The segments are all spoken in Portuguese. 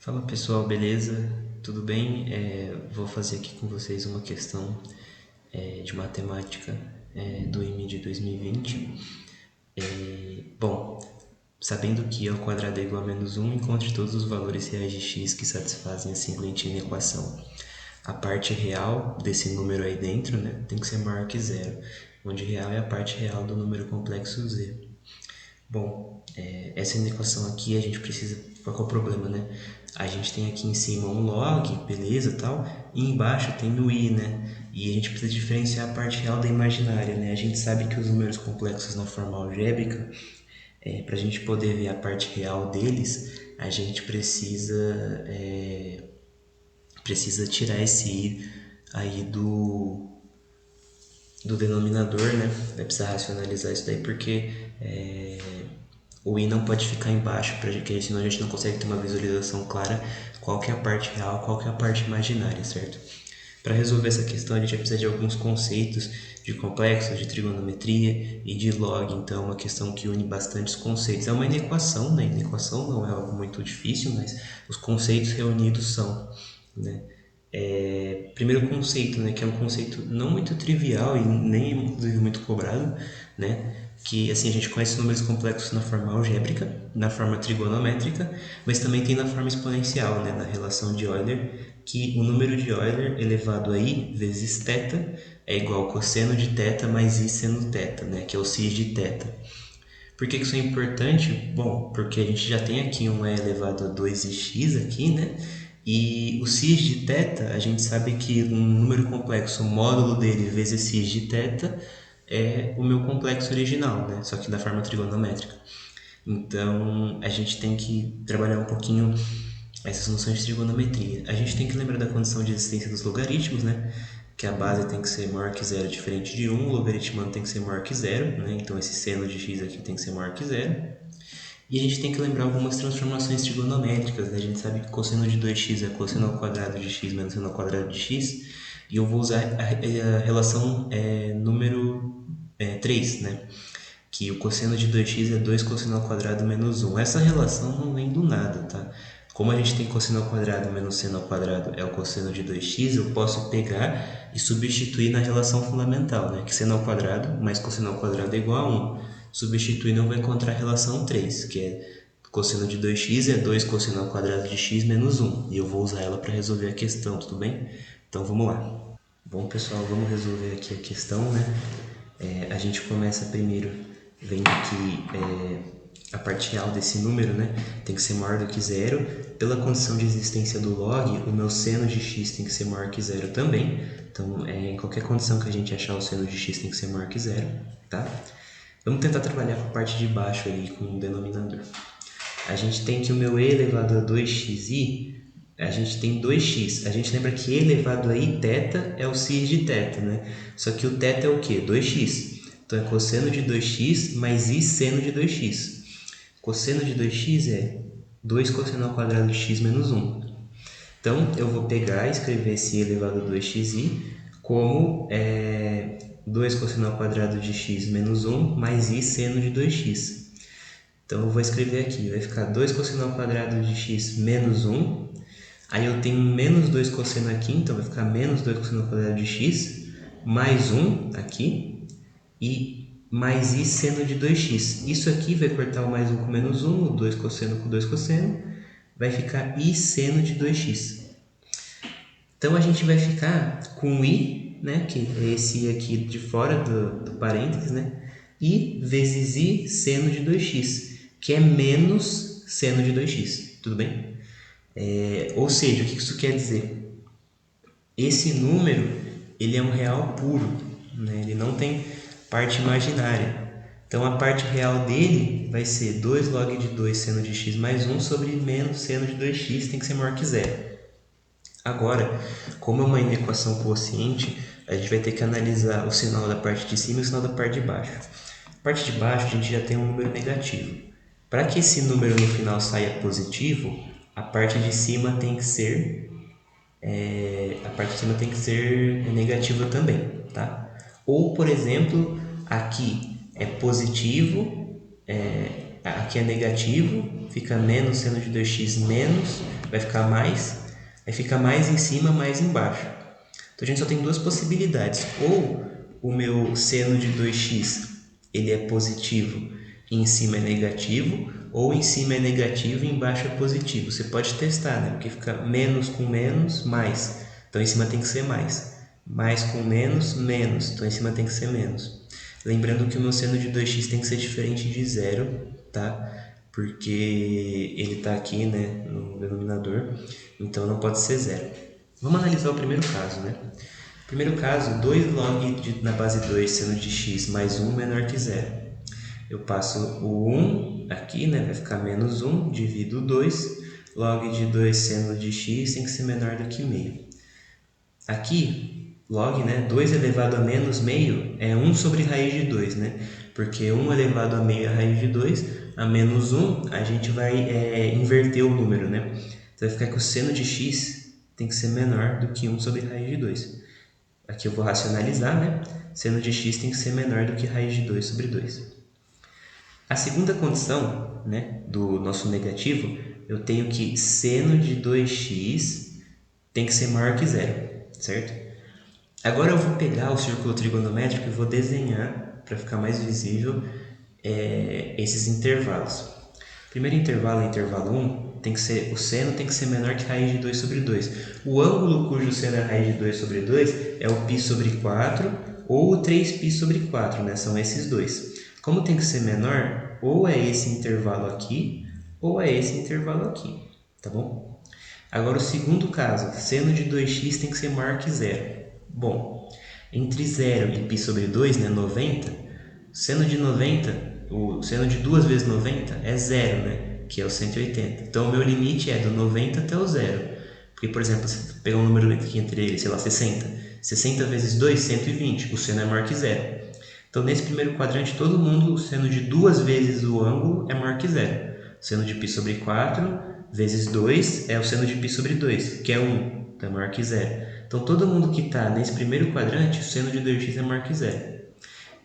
Fala pessoal, beleza? Tudo bem? Vou fazer aqui com vocês uma questão de matemática do IME de 2020. Bom, sabendo que e ao quadrado é igual a -1, encontre todos os valores reais de x que satisfazem a seguinte equação. A parte real desse número aí dentro, né, tem que ser maior que zero, onde real é a parte real do número complexo z. Bom, essa equação aqui a gente precisa. Qual que é o problema, né? A gente tem aqui em cima um log, beleza, tal, e embaixo tem o i, né? E a gente precisa diferenciar a parte real da imaginária, né? A gente sabe que os números complexos na forma algébrica, para a gente poder ver a parte real deles, a gente precisa tirar esse i aí do denominador, né? Vai precisar racionalizar isso daí porque o i não pode ficar embaixo, porque senão a gente não consegue ter uma visualização clara qual que é a parte real, qual que é a parte imaginária, certo? Para resolver essa questão, a gente vai precisar de alguns conceitos de complexos, de trigonometria e de log. Então, é uma questão que une bastantes conceitos. É uma inequação, né? Inequação não é algo muito difícil, mas os conceitos reunidos são, né? Primeiro conceito, né, que é um conceito não muito trivial e nem inclusive muito cobrado, né, que assim a gente conhece números complexos na forma algébrica, na forma trigonométrica, mas também tem na forma exponencial, né, na relação de Euler, que o número de Euler elevado a i vezes θ é igual ao cosseno de θ mais i seno θ, né, que é o sin de θ. Por que isso é importante? Bom, porque a gente já tem aqui um e elevado a 2x aqui, né? E o sin de θ, a gente sabe que um número complexo, o módulo dele vezes sin de θ é o meu complexo original, né? Só que da forma trigonométrica. Então, a gente tem que trabalhar um pouquinho essas noções de trigonometria. A gente tem que lembrar da condição de existência dos logaritmos, né? Que a base tem que ser maior que zero, diferente de 1, o logaritmando tem que ser maior que zero, né? Então esse seno de x aqui tem que ser maior que zero. E a gente tem que lembrar algumas transformações trigonométricas, né? A gente sabe que cosseno de 2x é cosseno ao quadrado de x menos seno ao quadrado de x, e eu vou usar a relação número 3, né? Que o cosseno de 2x é 2 cosseno ao quadrado menos 1. Essa relação não vem do nada, tá? Como a gente tem cosseno ao quadrado menos seno ao quadrado é o cosseno de 2x, eu posso pegar e substituir na relação fundamental, né? Que seno ao quadrado mais cosseno ao quadrado é igual a 1. Substituindo, eu vou encontrar a relação 3, que é cosseno de 2x é 2 cosseno ao quadrado de x menos 1. E eu vou usar ela para resolver a questão, tudo bem? Então vamos lá. Bom, pessoal, vamos resolver aqui a questão, né? A gente começa primeiro vendo que a parte real desse número, né, tem que ser maior do que zero. Pela condição de existência do log, o meu seno de x tem que ser maior que zero também. Então, em qualquer condição que a gente achar, o seno de x tem que ser maior que zero, tá? Vamos tentar trabalhar com a parte de baixo ali, com o denominador. A gente tem que o meu e elevado a 2xi, a gente tem 2x. A gente lembra que e elevado a i θ é o sin de θ, né? Só que o θ é o quê? 2x. Então é cosseno de 2x mais i seno de 2x. Cosseno de 2x é 2 cosseno ao quadrado de x menos 1. Então eu vou pegar e escrever esse i elevado a 2xi como 2 cosseno ao quadrado de x menos 1 mais i seno de 2x. Então eu vou escrever aqui, vai ficar 2 cosseno ao quadrado de x menos 1. Aí eu tenho menos 2 cosseno aqui, então vai ficar menos 2 cosseno ao quadrado de x, mais 1 aqui, e mais i seno de 2x. Isso aqui vai cortar o mais 1 com menos 1, o 2 cosseno com 2 cosseno, vai ficar i seno de 2x. Então a gente vai ficar com i, né, que é esse i aqui de fora do parênteses, né, i vezes i seno de 2x, que é menos seno de 2x, tudo bem? Ou seja, o que isso quer dizer? Esse número ele é um real puro, né? Ele não tem parte imaginária. Então a parte real dele vai ser 2 log de 2 seno de x mais 1 sobre menos seno de 2x, tem que ser maior que zero. Agora, como é uma inequação quociente, a gente vai ter que analisar o sinal da parte de cima e o sinal da parte de baixo. A parte de baixo a gente já tem um número negativo. Para que esse número no final saia positivo, a parte de cima tem que ser negativa também, tá? Ou, por exemplo, aqui é positivo, aqui é negativo, fica menos seno de 2x menos, vai ficar mais, aí fica mais em cima, mais embaixo. Então a gente só tem duas possibilidades, ou o meu seno de 2x ele é positivo e em cima é negativo, ou em cima é negativo e embaixo é positivo. Você pode testar, né? Porque fica menos com menos, mais. Então em cima tem que ser mais. Mais com menos, menos. Então em cima tem que ser menos. Lembrando que o meu seno de 2x tem que ser diferente de zero, tá? Porque ele está aqui, né, no denominador, então não pode ser zero. Vamos analisar o primeiro caso, né? Primeiro caso, 2 log na base 2 seno de x mais 1 menor que zero. Eu passo o 1 aqui, né? Vai ficar menos 1, divido 2. Log de 2 seno de x tem que ser menor do que meio. Aqui, log, né? 2 elevado a menos meio é 1 sobre raiz de 2, né? Porque 1 elevado a meio é a raiz de 2, a menos 1 a gente vai inverter o número, né? Então vai ficar que o seno de x tem que ser menor do que 1 sobre raiz de 2. Aqui eu vou racionalizar, né? Seno de x tem que ser menor do que raiz de 2 sobre 2. A segunda condição, né, do nosso negativo, eu tenho que seno de 2x tem que ser maior que zero, certo? Agora eu vou pegar o círculo trigonométrico e vou desenhar, para ficar mais visível, esses intervalos. Primeiro intervalo é intervalo 1, o seno tem que ser menor que raiz de 2 sobre 2. O ângulo cujo seno é raiz de 2 sobre 2 é o π sobre 4 ou o 3π sobre 4, né? São esses dois. Como tem que ser menor, ou é esse intervalo aqui, ou é esse intervalo aqui, tá bom? Agora o segundo caso, seno de 2x tem que ser maior que zero. Bom, entre 0 e π sobre 2, né, 90, seno de 90, o seno de 2 vezes 90 é zero, né, que é o 180. Então o meu limite é do 90 até o zero. Porque, por exemplo, se pegar um número aqui entre eles, sei lá, 60. 60 vezes 2, 120. O seno é maior que zero. Então, nesse primeiro quadrante, todo mundo, o seno de 2 vezes o ângulo é maior que zero. O seno de π sobre 4 vezes 2 é o seno de π sobre 2, que é 1, então é maior que zero. Então, todo mundo que está nesse primeiro quadrante, o seno de 2x é maior que zero.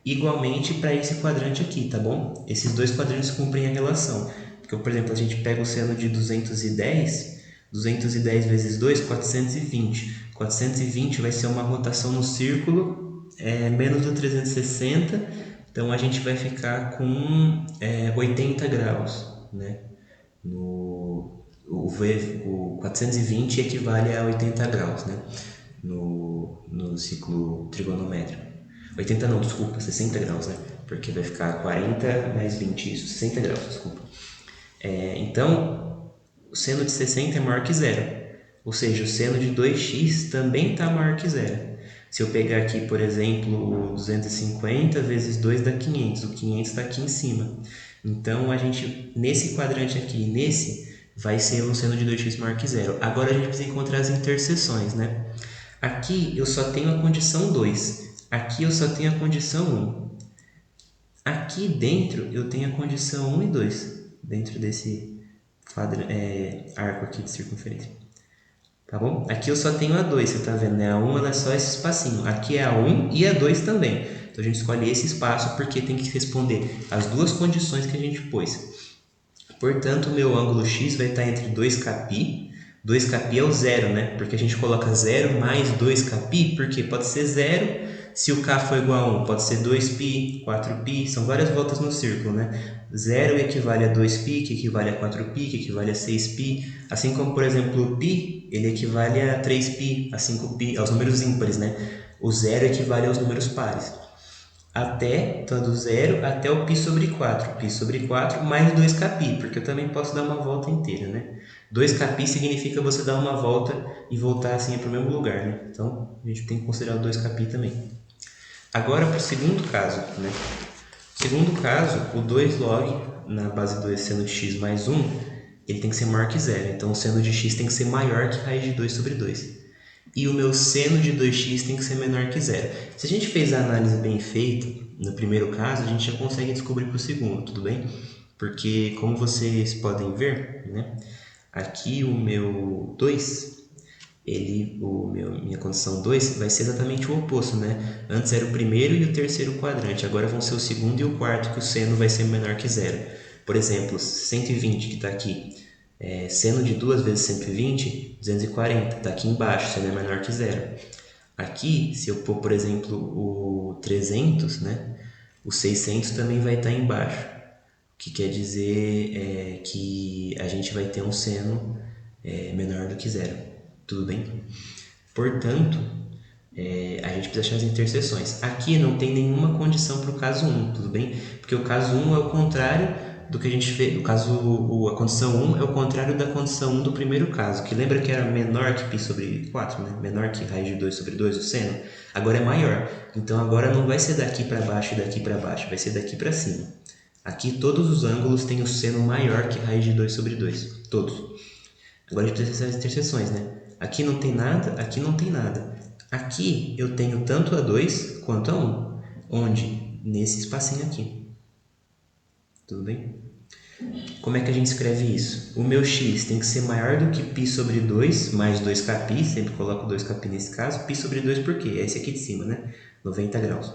Igualmente para esse quadrante aqui, tá bom? Esses dois quadrantes cumprem a relação. Porque, por exemplo, a gente pega o seno de 210, 210 vezes 2, 420. 420 vai ser uma rotação no círculo menos do 360, então a gente vai ficar com 80 graus, né? O 420 equivale a 80 graus, né? No ciclo trigonométrico. 80 não, desculpa, 60 graus, né? Porque vai ficar 40 mais 20, isso, 60 graus, desculpa. Então, o seno de 60 é maior que zero. Ou seja, o seno de 2x também está maior que zero. Se eu pegar aqui, por exemplo, 250 vezes 2 dá 500. O 500 está aqui em cima. Então, a gente, nesse quadrante aqui e nesse, vai ser um seno de 2x maior que zero. Agora, a gente precisa encontrar as interseções, né? Aqui, eu só tenho a condição 2. Aqui, eu só tenho a condição 1. Aqui dentro, eu tenho a condição 1 e 2. Dentro desse arco aqui de circunferência. Tá bom? Aqui eu só tenho a 2, você tá vendo, né? A 1 ela é só esse espacinho. Aqui é a 1 e a 2 também. Então a gente escolhe esse espaço porque tem que responder as duas condições que a gente pôs. Portanto, o meu ângulo x vai estar entre 2κπ. 2κπ é o zero, né? Porque a gente coloca 0 mais 2κπ, porque pode ser 0 se o k for igual a 1. Pode ser 2π, 4π, são várias voltas no círculo, né? 0 equivale a 2π, que equivale a 4π, que equivale a 6π. Assim como, por exemplo, o π, ele equivale a 3π, a 5π, aos números ímpares, né? O 0 equivale aos números pares. Então do 0 até o π sobre 4. π sobre 4 mais 2κπ, porque eu também posso dar uma volta inteira, né? 2κπ significa você dar uma volta e voltar assim para o mesmo lugar, né? Então, a gente tem que considerar o 2κπ também. Agora, para o segundo caso, né? Segundo caso, o 2 log na base 2 seno de x mais 1, ele tem que ser maior que zero. Então, o seno de x tem que ser maior que raiz de 2 sobre 2. E o meu seno de 2x tem que ser menor que zero. Se a gente fez a análise bem feita, no primeiro caso, a gente já consegue descobrir para o segundo, tudo bem? Porque, como vocês podem ver, né? Aqui o meu 2, minha condição 2 vai ser exatamente o oposto, né? Antes era o primeiro e o terceiro quadrante, agora vão ser o segundo e o quarto, que o seno vai ser menor que zero. Por exemplo, 120 que está aqui, seno de 2 vezes 120, 240, está aqui embaixo, seno é menor que zero. Aqui, se eu pôr, por exemplo, o 300, né, o 600 também vai estar embaixo, o que quer dizer que a gente vai ter um seno menor do que zero, tudo bem? Portanto, a gente precisa achar as interseções. Aqui não tem nenhuma condição para o caso 1, tudo bem? Porque o caso 1 é o contrário do que a gente fez. A condição 1 é o contrário da condição 1 do primeiro caso, que lembra que era menor que π sobre 4, né? Menor que raiz de 2 sobre 2, o seno. Agora é maior. Então agora não vai ser daqui para baixo e daqui para baixo, vai ser daqui para cima. Aqui todos os ângulos têm o seno maior que raiz de 2 sobre 2. Todos. Agora a gente precisa as interseções, né? Aqui não tem nada, aqui não tem nada. Aqui eu tenho tanto a 2 quanto a 1. Onde? Nesse espacinho aqui. Tudo bem? Como é que a gente escreve isso? O meu x tem que ser maior do que π sobre 2 mais 2kπ, sempre coloco 2kπ nesse caso. Π sobre 2 por quê? É esse aqui de cima, né? 90 graus.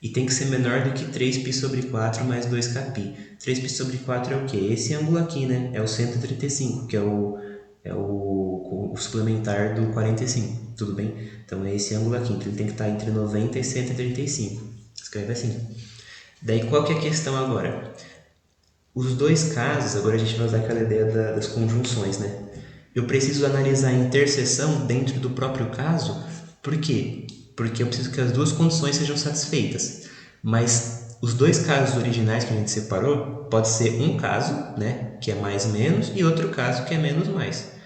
E tem que ser menor do que 3π sobre 4 mais 2kπ. 3π sobre 4 é o quê? Esse ângulo aqui, né? É o 135, que é o suplementar do 45, tudo bem? Então é esse ângulo aqui, então ele tem que estar entre 90 e 135. Escreve assim. Daí qual que é a questão agora? Os dois casos, agora a gente vai usar aquela ideia das conjunções, né? Eu preciso analisar a interseção dentro do próprio caso, por quê? Porque eu preciso que as duas condições sejam satisfeitas. Mas os dois casos originais que a gente separou, pode ser um caso, né, que é mais menos, e outro caso que é menos mais.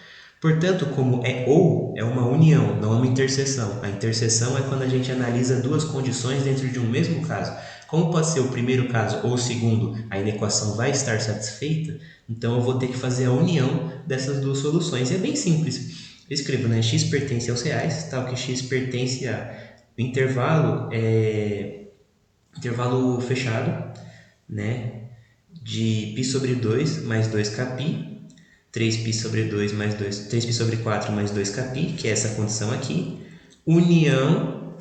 Portanto, como é ou, é uma união, não é uma interseção. A interseção é quando a gente analisa duas condições dentro de um mesmo caso. Como pode ser o primeiro caso ou o segundo, a inequação vai estar satisfeita, então eu vou ter que fazer a união dessas duas soluções. E é bem simples. Eu escrevo, né, x pertence aos reais, tal que x pertence a o intervalo fechado, né, de π sobre 2 mais 2kπ, 3π sobre 2 mais 2, 3π sobre 4 mais 2kπ, que é essa condição aqui, união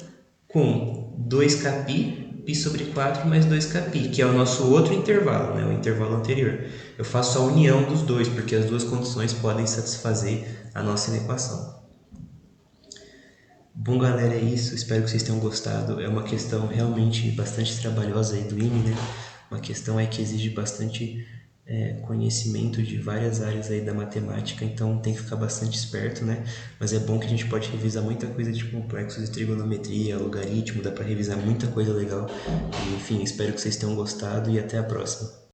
com 2kπ, π sobre 4 mais 2kπ, que é o nosso outro intervalo, né, o intervalo anterior. Eu faço a união dos dois, porque as duas condições podem satisfazer a nossa inequação. Bom, galera, é isso. Espero que vocês tenham gostado. É uma questão realmente bastante trabalhosa aí do IME, né? Uma questão que exige bastante conhecimento de várias áreas aí da matemática, então tem que ficar bastante esperto, né? Mas é bom que a gente pode revisar muita coisa de complexos de trigonometria, logaritmo, dá para revisar muita coisa legal. E, enfim, espero que vocês tenham gostado e até a próxima.